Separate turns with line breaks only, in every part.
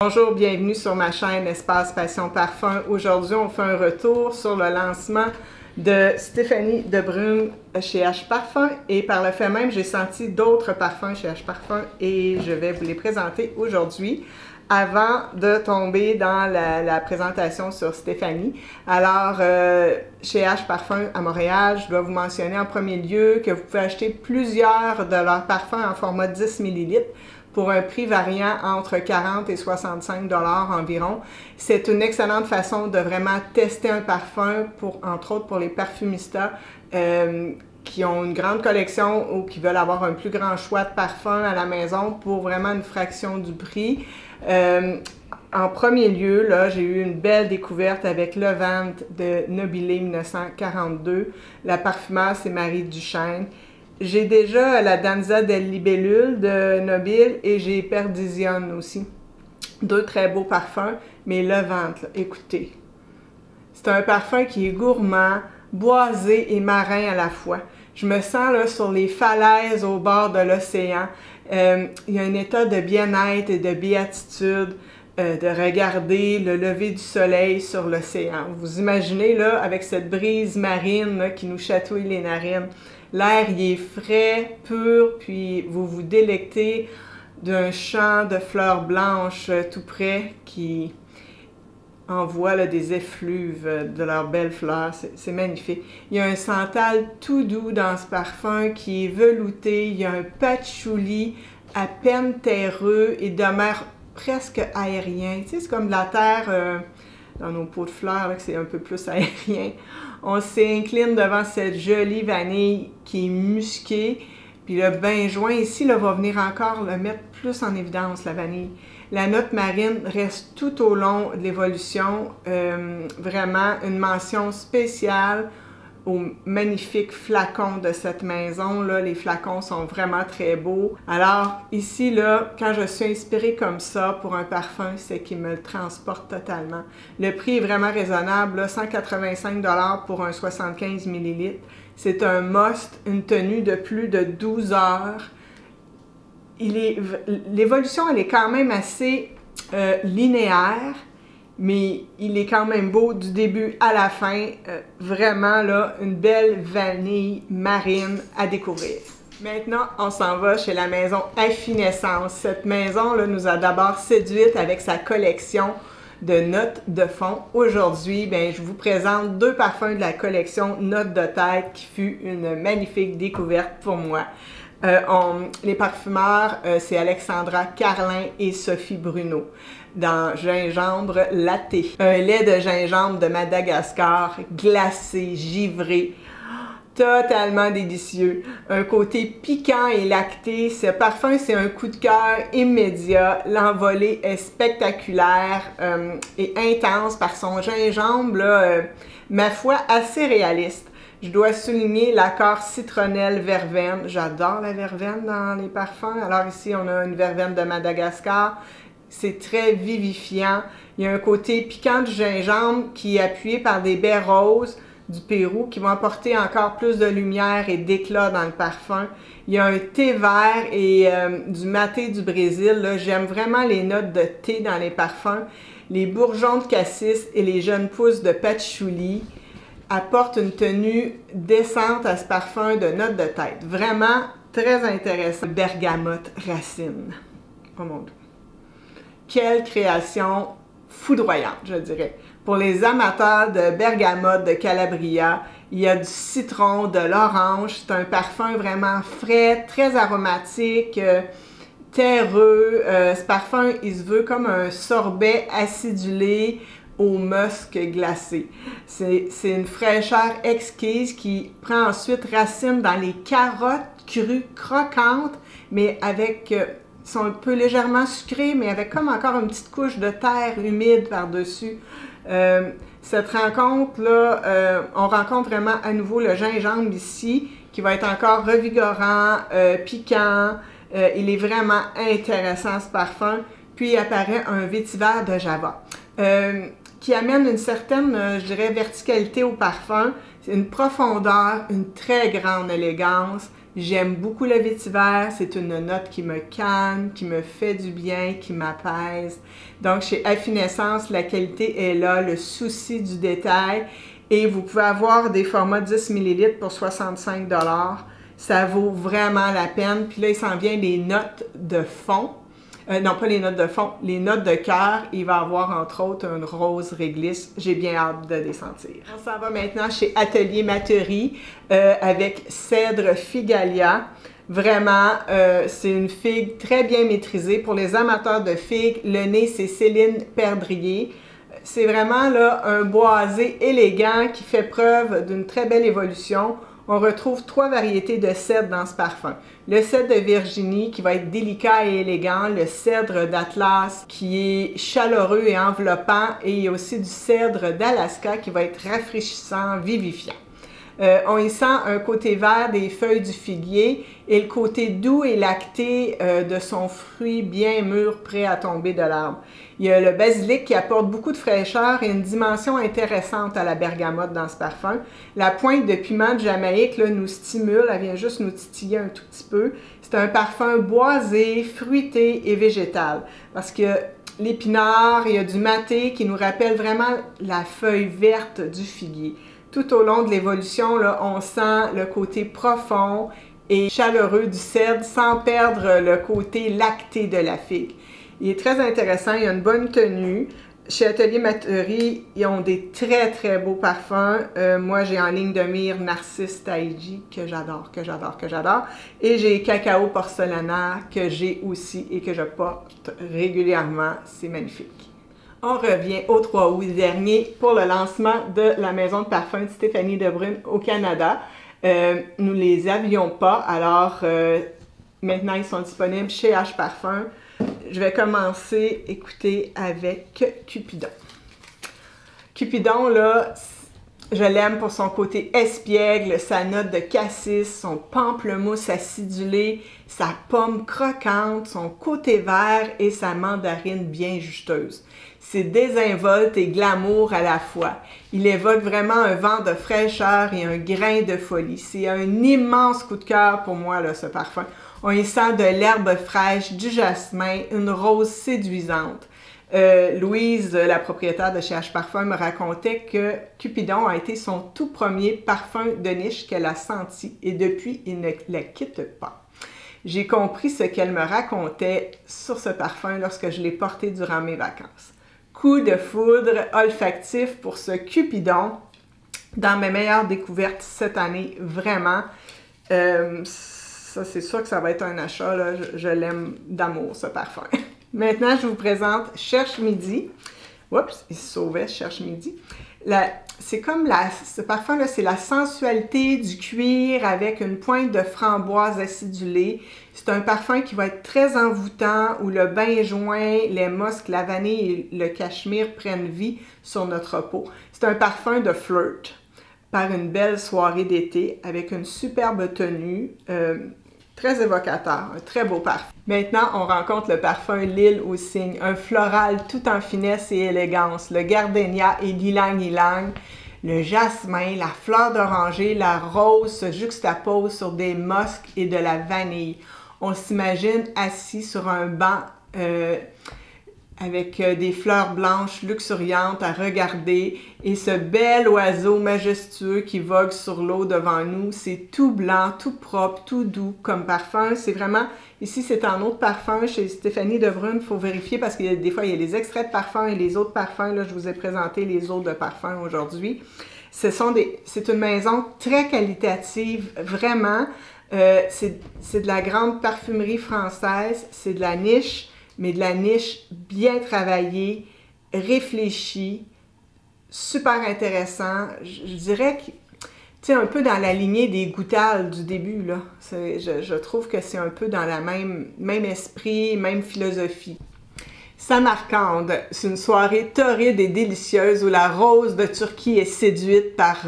Bonjour, bienvenue sur ma chaîne Espace Passion Parfum. Aujourd'hui, on fait un retour sur le lancement de Stéphanie Debrune chez H Parfum et par le fait même, j'ai senti d'autres parfums chez H Parfum et je vais vous les présenter aujourd'hui avant de tomber dans la présentation sur Stéphanie. Alors, chez H Parfum à Montréal, je dois vous mentionner en premier lieu que vous pouvez acheter plusieurs de leurs parfums en format 10 ml pour un prix variant entre 40 et 65 $ environ. C'est une excellente façon de vraiment tester un parfum, entre autres pour les parfumistas qui ont une grande collection ou qui veulent avoir un plus grand choix de parfums à la maison pour vraiment une fraction du prix. En premier lieu, là, j'ai eu une belle découverte avec Levante de Nobile 1942. La parfumeur, c'est Marie Duchesne. J'ai déjà la Danza del Libellule de Nobile et j'ai Perdition aussi. Deux très beaux parfums, mais Levante, là, écoutez, c'est un parfum qui est gourmand, boisé et marin à la fois. Je me sens là sur les falaises au bord de l'océan. Il y a un état de bien-être et de béatitude, de regarder le lever du soleil sur l'océan. Vous imaginez là, avec cette brise marine là, qui nous chatouille les narines. L'air, il est frais, pur, puis vous vous délectez d'un champ de fleurs blanches tout près qui envoie là, des effluves de leurs belles fleurs. C'est magnifique. Il y a un santal tout doux dans ce parfum qui est velouté. Il y a un patchouli à peine terreux et demeure presque aérien. Tu sais, c'est comme de la terre dans nos pots de fleurs, là, que c'est un peu plus aérien. On s'incline devant cette jolie vanille qui est musquée. Puis le benjoin ici là, va venir encore le mettre plus en évidence, la vanille. La note marine reste tout au long de l'évolution. Vraiment une mention spéciale au magnifique flacon de cette maison. Là, les flacons sont vraiment très beaux. Alors ici, là, quand je suis inspirée comme ça pour un parfum, c'est qu'il me le transporte totalement. Le prix est vraiment raisonnable, là, 185 $ pour un 75 ml. C'est un must, une tenue de plus de 12 heures. L'évolution, elle est quand même assez linéaire, mais il est quand même beau du début à la fin. Vraiment, là, une belle vanille marine à découvrir. Maintenant, on s'en va chez la maison Affinessence. Cette maison là, nous a d'abord séduite avec sa collection de notes de fond. Aujourd'hui, je vous présente deux parfums de la collection Notes de tête qui fut une magnifique découverte pour moi. Les parfumeurs, c'est Alexandra Carlin et Sophie Bruno dans Gingembre Latte. Un lait de gingembre de Madagascar, glacé, givré, totalement délicieux. Un côté piquant et lacté. Ce parfum, c'est un coup de cœur immédiat. L'envolée est spectaculaire et intense par son gingembre, là, ma foi, assez réaliste. Je dois souligner l'accord citronnelle-verveine. J'adore la verveine dans les parfums. Alors ici, on a une verveine de Madagascar. C'est très vivifiant. Il y a un côté piquant du gingembre qui est appuyé par des baies roses du Pérou qui vont apporter encore plus de lumière et d'éclat dans le parfum. Il y a un thé vert et du maté du Brésil. J'aime vraiment les notes de thé dans les parfums. Les bourgeons de cassis et les jeunes pousses de patchouli apportent une tenue décente à ce parfum de notes de tête. Vraiment très intéressant. Bergamote racine. Oh mon Dieu. Quelle création foudroyante, je dirais. Pour les amateurs de bergamote, de Calabria, il y a du citron, de l'orange. C'est un parfum vraiment frais, très aromatique, terreux. Ce parfum, il se veut comme un sorbet acidulé au musc glacé. C'est une fraîcheur exquise qui prend ensuite racine dans les carottes crues croquantes, mais avec... sont un peu légèrement sucrés, mais avec comme encore une petite couche de terre humide par-dessus. Cette rencontre-là, on rencontre vraiment à nouveau le gingembre ici, qui va être encore revigorant, piquant. Il est vraiment intéressant ce parfum. Puis apparaît un vétiver de Java, qui amène une certaine, je dirais, verticalité au parfum. C'est une profondeur, une très grande élégance, J'aime beaucoup le vétiver, c'est une note qui me calme, qui me fait du bien, qui m'apaise. Donc chez Affinessence, la qualité est là, le souci du détail. Et vous pouvez avoir des formats 10 ml pour 65 $. Ça vaut vraiment la peine. Puis là, il s'en vient les notes de fond. Non, pas les notes de fond, les notes de cœur. Il va y avoir entre autres une rose réglisse. J'ai bien hâte de les sentir. On s'en va maintenant chez Atelier Materie avec Cèdre Figalia. Vraiment, c'est une figue très bien maîtrisée. Pour les amateurs de figues, le nez, c'est Céline Perdrier. C'est vraiment là un boisé élégant qui fait preuve d'une très belle évolution. On retrouve 3 variétés de cèdre dans ce parfum. Le cèdre de Virginie qui va être délicat et élégant, le cèdre d'Atlas qui est chaleureux et enveloppant, et il y a aussi du cèdre d'Alaska qui va être rafraîchissant, vivifiant. On y sent un côté vert des feuilles du figuier et le côté doux et lacté de son fruit bien mûr, prêt à tomber de l'arbre. Il y a le basilic qui apporte beaucoup de fraîcheur et une dimension intéressante à la bergamote dans ce parfum. La pointe de piment de Jamaïque là, nous stimule, elle vient juste nous titiller un tout petit peu. C'est un parfum boisé, fruité et végétal parce que l'épinard, il y a du maté qui nous rappelle vraiment la feuille verte du figuier. Tout au long de l'évolution, on sent le côté profond et chaleureux du cèdre sans perdre le côté lacté de la figue. Il est très intéressant, il a une bonne tenue. Chez Atelier Materie, ils ont des très très beaux parfums. Moi, j'ai en ligne de mire Narcisse Taiji, que j'adore, que j'adore, que j'adore. Et j'ai Cacao Porcelana, que j'ai aussi et que je porte régulièrement. C'est magnifique. On revient au 3 août dernier pour le lancement de la maison de parfum de Stéphanie Debrune au Canada. Nous ne les avions pas, alors maintenant ils sont disponibles chez H Parfum. Je vais commencer, écoutez, avec Cupidon. Cupidon, là, je l'aime pour son côté espiègle, sa note de cassis, son pamplemousse acidulé, sa pomme croquante, son côté vert et sa mandarine bien juteuse. C'est désinvolte et glamour à la fois. Il évoque vraiment un vent de fraîcheur et un grain de folie. C'est un immense coup de cœur pour moi, là, ce parfum. On y sent de l'herbe fraîche, du jasmin, une rose séduisante. Louise, la propriétaire de chez H Parfum, me racontait que Cupidon a été son tout premier parfum de niche qu'elle a senti et depuis, il ne la quitte pas. J'ai compris ce qu'elle me racontait sur ce parfum lorsque je l'ai porté durant mes vacances. Coup de foudre olfactif pour ce Cupidon dans mes meilleures découvertes cette année, vraiment. Ça, c'est sûr que ça va être un achat, là. Je l'aime d'amour, ce parfum. Maintenant, je vous présente Cherche Midi. Oups, il se sauvait, Cherche Midi. C'est comme ce parfum-là, c'est la sensualité du cuir avec une pointe de framboise acidulée. C'est un parfum qui va être très envoûtant, où le benjoin, les muscs, la vanille et le cachemire prennent vie sur notre peau. C'est un parfum de flirt par une belle soirée d'été avec une superbe tenue. Très évocateur, un très beau parfum. Maintenant, on rencontre le parfum L'Île aux Cygnes, un floral tout en finesse et élégance. Le gardénia et l'ylang-ylang, le jasmin, la fleur d'oranger, la rose se juxtaposent sur des muscs et de la vanille. On s'imagine assis sur un banc avec des fleurs blanches luxuriantes à regarder et ce bel oiseau majestueux qui vogue sur l'eau devant nous. C'est tout blanc, tout propre, tout doux comme parfum. C'est vraiment, ici c'est en eau de parfum chez Stéphanie Debrune, il faut vérifier parce que des fois il y a les extraits de parfum et les autres parfums. Là, je vous ai présenté les eaux de parfum aujourd'hui. C'est une maison très qualitative, vraiment. C'est de la grande parfumerie française, c'est de la niche, mais de la niche bien travaillée, réfléchie, super intéressant. Je dirais que, tu sais, un peu dans la lignée des gouttales du début, là. Je trouve que c'est un peu dans la même esprit, même philosophie. Samarcande, c'est une soirée torride et délicieuse où la rose de Turquie est séduite par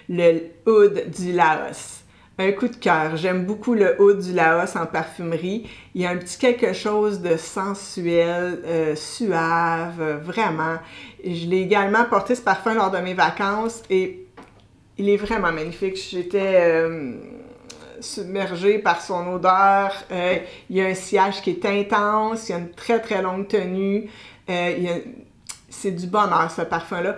le oud du Laos. Un coup de cœur. J'aime beaucoup le oud du Laos en parfumerie. Il y a un petit quelque chose de sensuel, suave, vraiment. Je l'ai également porté ce parfum lors de mes vacances et il est vraiment magnifique. J'étais submergé par son odeur. Il y a un sillage qui est intense, il y a une très très longue tenue. C'est du bonheur ce parfum-là.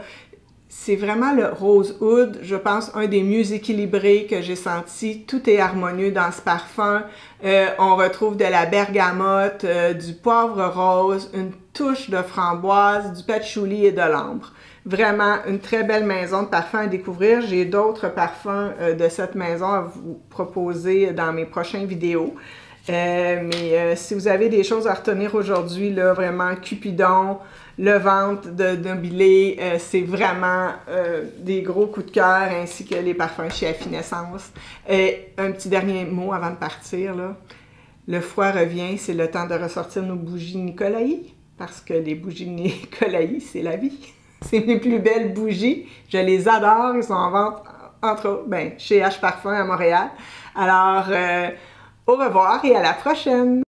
C'est vraiment le Rose Oud, je pense, un des mieux équilibrés que j'ai senti. Tout est harmonieux dans ce parfum. On retrouve de la bergamote, du poivre rose, une touche de framboise, du patchouli et de l'ambre. Vraiment une très belle maison de parfums à découvrir. J'ai d'autres parfums de cette maison à vous proposer dans mes prochaines vidéos. Mais si vous avez des choses à retenir aujourd'hui, là, vraiment Cupidon, le ventre de Nobilé, c'est vraiment des gros coups de cœur, ainsi que les parfums chez Affinescence. Un petit dernier mot avant de partir, là. Le froid revient, c'est le temps de ressortir nos bougies Nicolaï, parce que les bougies Nicolaï, c'est la vie. C'est mes plus belles bougies, je les adore, ils sont en vente, entre autres, chez H Parfum à Montréal. Alors, au revoir et à la prochaine!